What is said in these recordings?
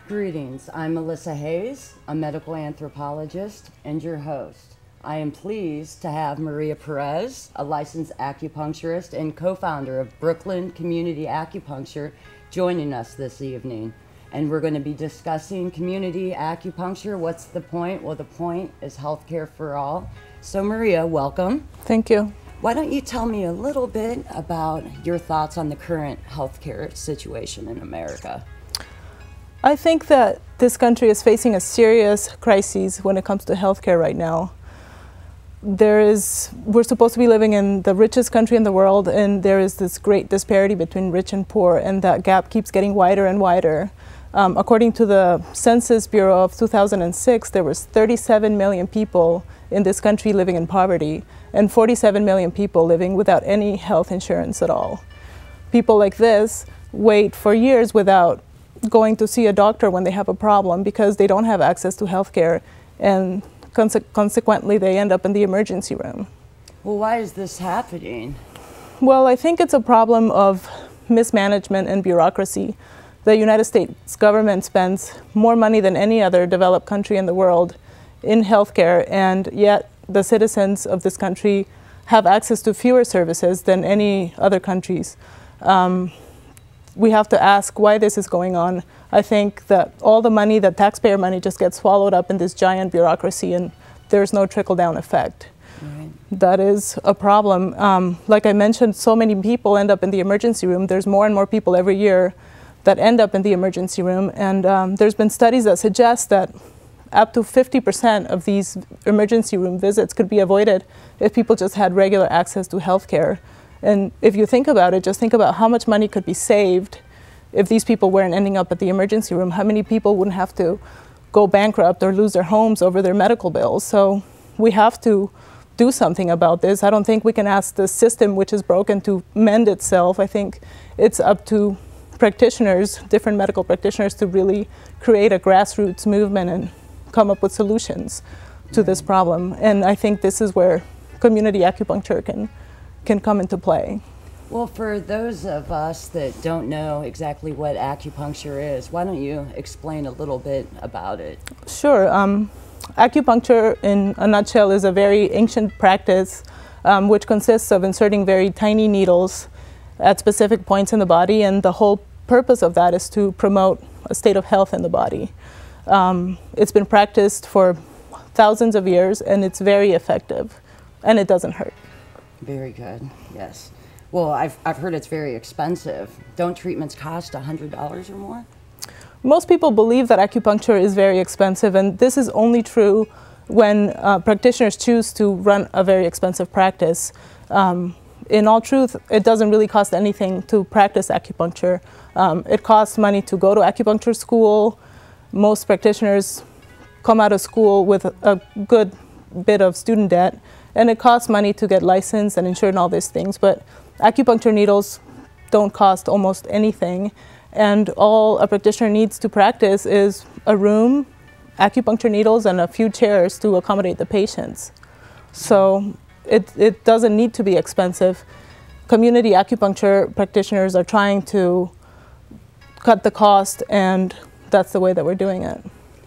Greetings, I'm Melissa Hayes, a medical anthropologist and your host. I am pleased to have Maria Perez, a licensed acupuncturist and co-founder of Brooklyn Community Acupuncture, joining us this evening. And we're going to be discussing community acupuncture. What's the point? Well, the point is healthcare for all. So Maria, welcome. Thank you. Why don't you tell me a little bit about your thoughts on the current healthcare situation in America? I think that this country is facing a serious crisis when it comes to healthcare right now. We're supposed to be living in the richest country in the world, and there is this great disparity between rich and poor, and that gap keeps getting wider and wider. According to the Census Bureau of 2006, there was 37 million people in this country living in poverty, and 47 million people living without any health insurance at all. People like this wait for years without going to see a doctor when they have a problem because they don't have access to health care, and consequently they end up in the emergency room. Well, why is this happening? Well, I think it's a problem of mismanagement and bureaucracy. The United States government spends more money than any other developed country in the world in healthcare, and yet the citizens of this country have access to fewer services than any other countries. We have to ask why this is going on. I think that all the money, the taxpayer money, just gets swallowed up in this giant bureaucracy, and there's no trickle-down effect. Right. That is a problem. Like I mentioned, so many people end up in the emergency room. There's more and more people every year that end up in the emergency room, and there's been studies that suggest that up to 50% of these emergency room visits could be avoided if people just had regular access to health care. And if you think about it, just think about how much money could be saved if these people weren't ending up at the emergency room. How many people wouldn't have to go bankrupt or lose their homes over their medical bills? So we have to do something about this. I don't think we can ask the system, which is broken, to mend itself. I think it's up to practitioners, different medical practitioners, to really create a grassroots movement and come up with solutions to this problem. And I think this is where community acupuncture can come into play. Well, for those of us that don't know exactly what acupuncture is, why don't you explain a little bit about it? Sure. Acupuncture, in a nutshell, is a very ancient practice which consists of inserting very tiny needles at specific points in the body, and the whole purpose of that is to promote a state of health in the body. It's been practiced for thousands of years, and it's very effective, and it doesn't hurt. Very good, yes. Well, I've heard it's very expensive. Don't treatments cost $100 or more? Most people believe that acupuncture is very expensive, and this is only true when practitioners choose to run a very expensive practice. In all truth, it doesn't really cost anything to practice acupuncture. It costs money to go to acupuncture school. Most practitioners come out of school with a good bit of student debt, and it costs money to get licensed and insured and all these things, but acupuncture needles don't cost almost anything, and all a practitioner needs to practice is a room, acupuncture needles, and a few chairs to accommodate the patients. So it doesn't need to be expensive. Community acupuncture practitioners are trying to cut the cost, and that's the way that we're doing it.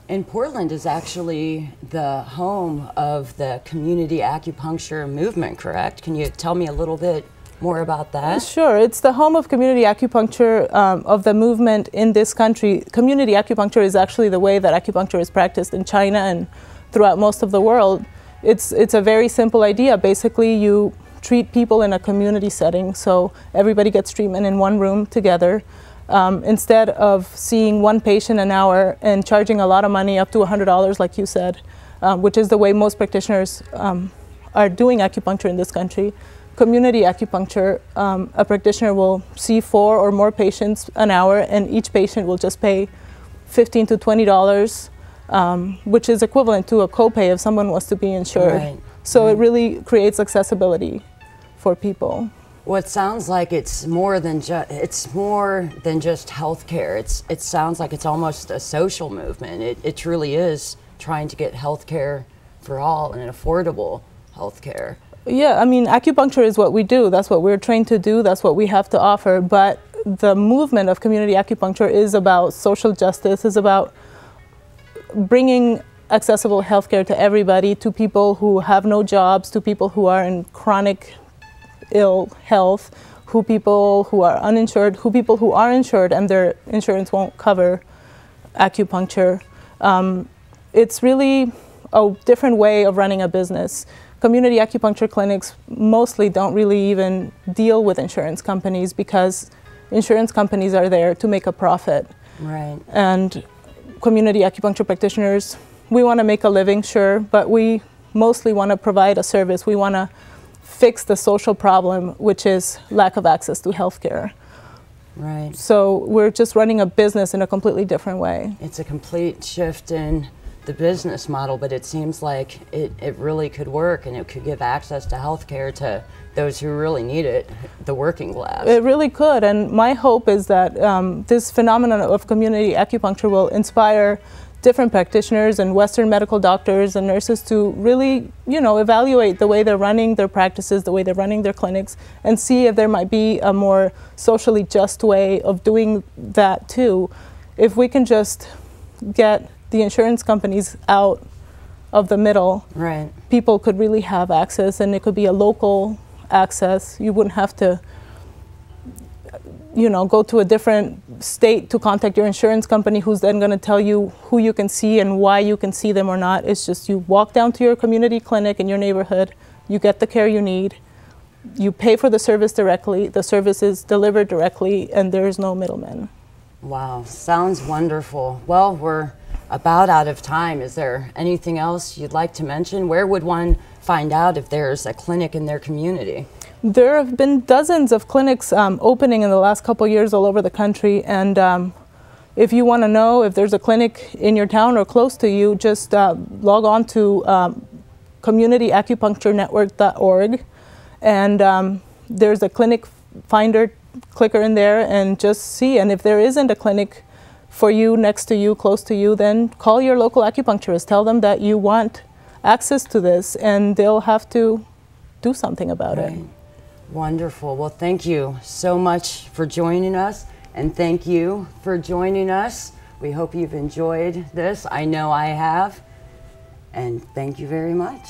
And Portland is actually the home of the community acupuncture movement, correct? Can you tell me a little bit more about that? Sure. It's the home of community acupuncture, of the movement in this country. Community acupuncture is actually the way that acupuncture is practiced in China and throughout most of the world. It's a very simple idea. Basically, you treat people in a community setting, so everybody gets treatment in one room together. Instead of seeing one patient an hour and charging a lot of money, up to $100, like you said, which is the way most practitioners are doing acupuncture in this country. Community acupuncture, a practitioner will see 4 or more patients an hour, and each patient will just pay $15 to $20, which is equivalent to a copay if someone was to be insured. Right. So it really creates accessibility for people. Well, it sounds like it's more than just healthcare. It sounds like it's almost a social movement. It truly is trying to get health care for all and affordable health care. Yeah, I mean, acupuncture is what we do. That's what we're trained to do. That's what we have to offer. But the movement of community acupuncture is about social justice, is about bringing accessible healthcare to everybody, to people who have no jobs, to people who are in chronic ill health, people who are uninsured, people who are insured and their insurance won't cover acupuncture. It's really a different way of running a business. Community acupuncture clinics mostly don't really even deal with insurance companies because insurance companies are there to make a profit. Right. And community acupuncture practitioners, we want to make a living, sure, but we mostly want to provide a service. We want to fix the social problem, which is lack of access to healthcare. Right. So we're just running a business in a completely different way. It's a complete shift in the business model, but it seems like it really could work, and it could give access to healthcare to those who really need it, the working class. It really could, and my hope is that this phenomenon of community acupuncture will inspire different practitioners and Western medical doctors and nurses to really, evaluate the way they're running their practices, the way they're running their clinics, and see if there might be a more socially just way of doing that too. If we can just get the insurance companies out of the middle, right, people could really have access, and it could be a local access. You wouldn't have to go to a different state to contact your insurance company, who's then going to tell you who you can see and why you can see them or not. It's just you walk down to your community clinic in your neighborhood, you get the care you need, you pay for the service directly, the service is delivered directly, and there's no middleman. Wow, sounds wonderful. Well, we're about out of time. Is there anything else you'd like to mention? Where would one find out if there's a clinic in their community? There have been dozens of clinics opening in the last couple of years all over the country, and if you want to know if there's a clinic in your town or close to you, just log on to communityacupuncturenetwork.org, and there's a clinic finder clicker in there, and just see. And if there isn't a clinic for you, next to you, close to you, then call your local acupuncturist. Tell them that you want access to this, and they'll have to do something about it. Wonderful. Well, thank you so much for joining us, and thank you for joining us. We hope you've enjoyed this. I know I have, and thank you very much.